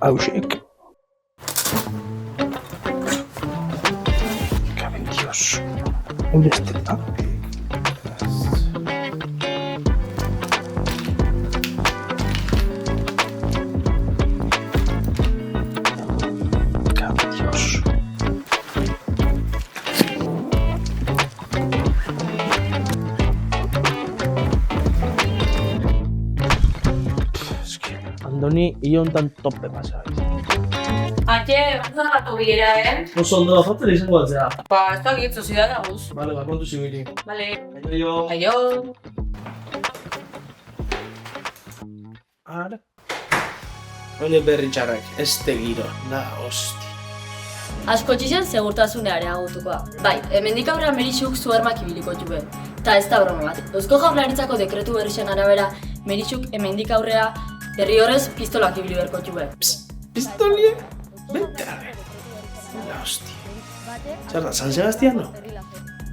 Hausek. Cabe Dios. ¿Dónde está? Cabe Dios. Andoni, iontan tope pasa. Atxe, bat bilera, Oso ondo bajatzen izango batzea. Ez da gitzu zidan aguz. Bale, kontu zibili. Bale. Aio. Aio. Ara. Oine berri txarrak, ez tegiro, da hosti. Asko txixen segurtasunea areagotuko da. Bai, hemendik aurrera Merixuk zu armak ibiliko jube. Ta ez da broma bat. Eusko Jaurlaritzako dekretu berrixen arabera, Merixuk hemendik aurrera herri horrez pistolak ibili berko jube. Pistolie? Bentare. Da hosti. Zer da, San Sebastiano?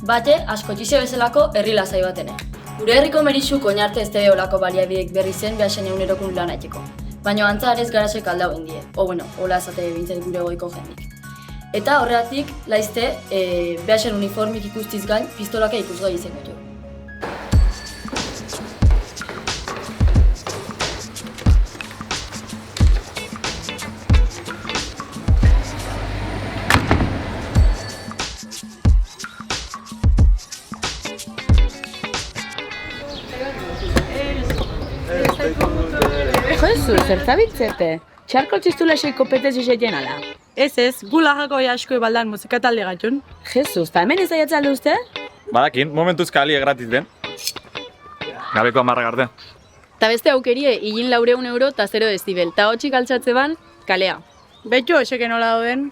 Bate, asko txixe bezalako herri lasai batene. Gure herriko Merixuk oinarte ez tebe olako baliabidek berri zen behasen egunerokun lan aiteko. Baina antza arez garasek aldau indie. Bueno, hola esate bintzat gure goiko jendik. Eta horregatik, laizte, behasen uniformik ikustiz gain, pistolaka ikusgai izango jo. Josu, zertabitzete? Txarko txistula seiko petez izaiten ala. Ez, gulagako asko ibaldan musika talde gatun. Jesus, ta hemen izaiatza alde uste? Badakin, momentuz kalie gratis den. Gabeko 10 arte. Ta beste aukerie, hilin 400 euro ta 0 dezibel. Ta hotxik altzatze ban, kalea. Betxo, eseke nola dauden.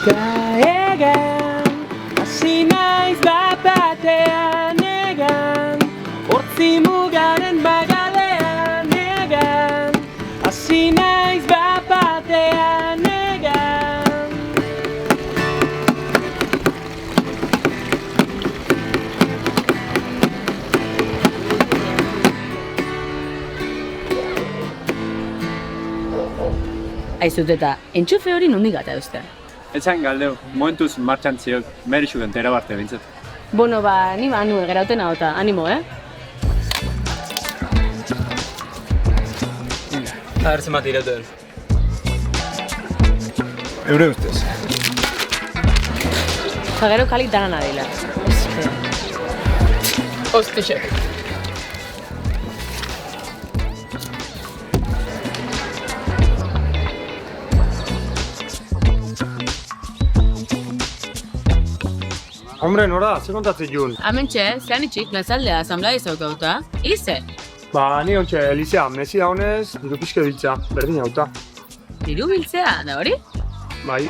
Kaegan, hasi naiz bapatean egan, hortzi mugaren bagalean egan, hasi naiz bapatean egan. Aizut eta, entxufe hori nondik gata eustea? Etxan galdeu, momentuz martxan ziok, Merixuk entera barte bintzat. Bueno, ni nu egerauten ahota, animo, A ber zenbat irauten. Eure ustez. Zagero kalik dana nadila. Ostixek. Hombre, nora, ze kontatzen jun? Hementxe, zean itxik, lazaldea, asamblea izaukauta. Ize, Ni ontxe, Elizea, mesi daunez, diru pixke biltza, berdin hauta. diru biltzea, da hori? Bai,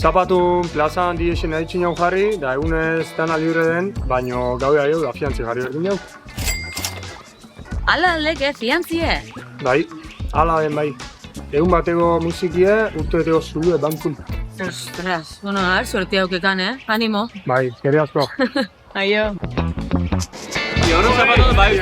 zapatun plazan diesen aditxin hau jarri, da egunez dana libre den, baino gaue aio da fiantzi jarri berdin hau. Ala aldeke, fiantzie. Bai, ala den bai. Egun bateko musikie, urte beteko zulu bankun. Ostras, bueno, suerte aukekan, Animo. Bai, gere asko. Aio. Oro zapato bai.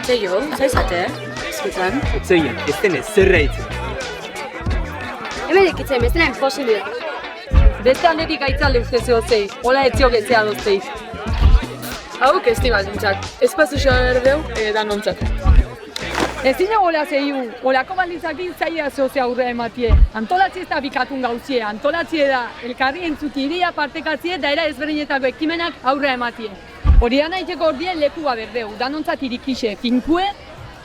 Zeio, zaizate, ezketan? Etzeien, ez denez, zerra hitzen. Hemen ekitzen, bezala imposible. Beste aldetik aitzalde uste zehozei, hola etzio getzea doztei. Hauk ez baldintzak, espazio erdeu da nontzat. Ezin hola zeiu, holako baldintzakin zaila zehozea aurre ematie. Antolatzi ez da bikatun gauzie, antolatzi da elkarri entzuti iria partekatzie da era ezberdinetako ekimenak aurre ematie. Hori da nahiteko ordien lekua berdeu, danontzat irikixe, finkue,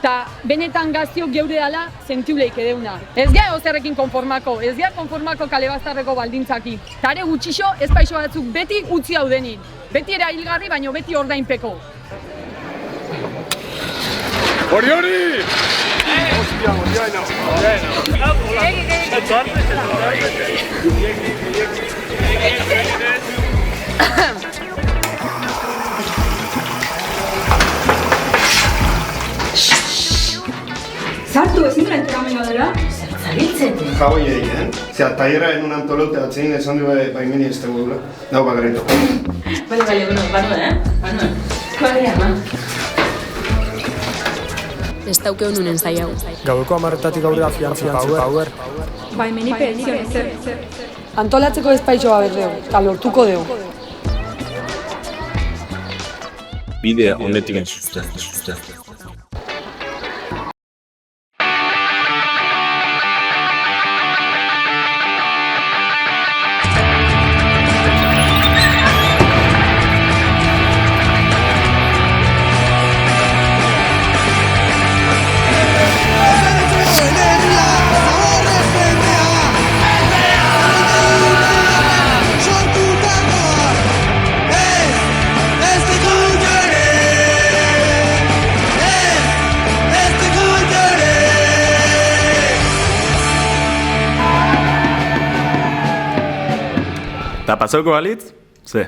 eta benetan gaztiok geure dala zentiuleik edeuna. Ez gara ozerrekin konformako, ez gara konformako kale baztarreko baldintzaki. Tare gutxixo ez paixo batzuk beti utzi haudenin. Beti era hilgarri, baino beti ordainpeko. Hori! Hostia, bueno. Sartu ezin da entrenamendua dela? Zabiltzete. Jaboi egin, Zea, taierra en un antolote atzein esan du baimeni ez tegudula. Nau bakarrito. Bale, bueno, Manuel. Bale, ama. Ez dauke honunen zai hau. Gaueko 10:00 aurrera fiantzia power. Baimeni pentsio zer. Antolatzeko espaitxo bat deu, eta lortuko deu. Bidea honetik entzuzten. Eta pasauko balitz? Ze?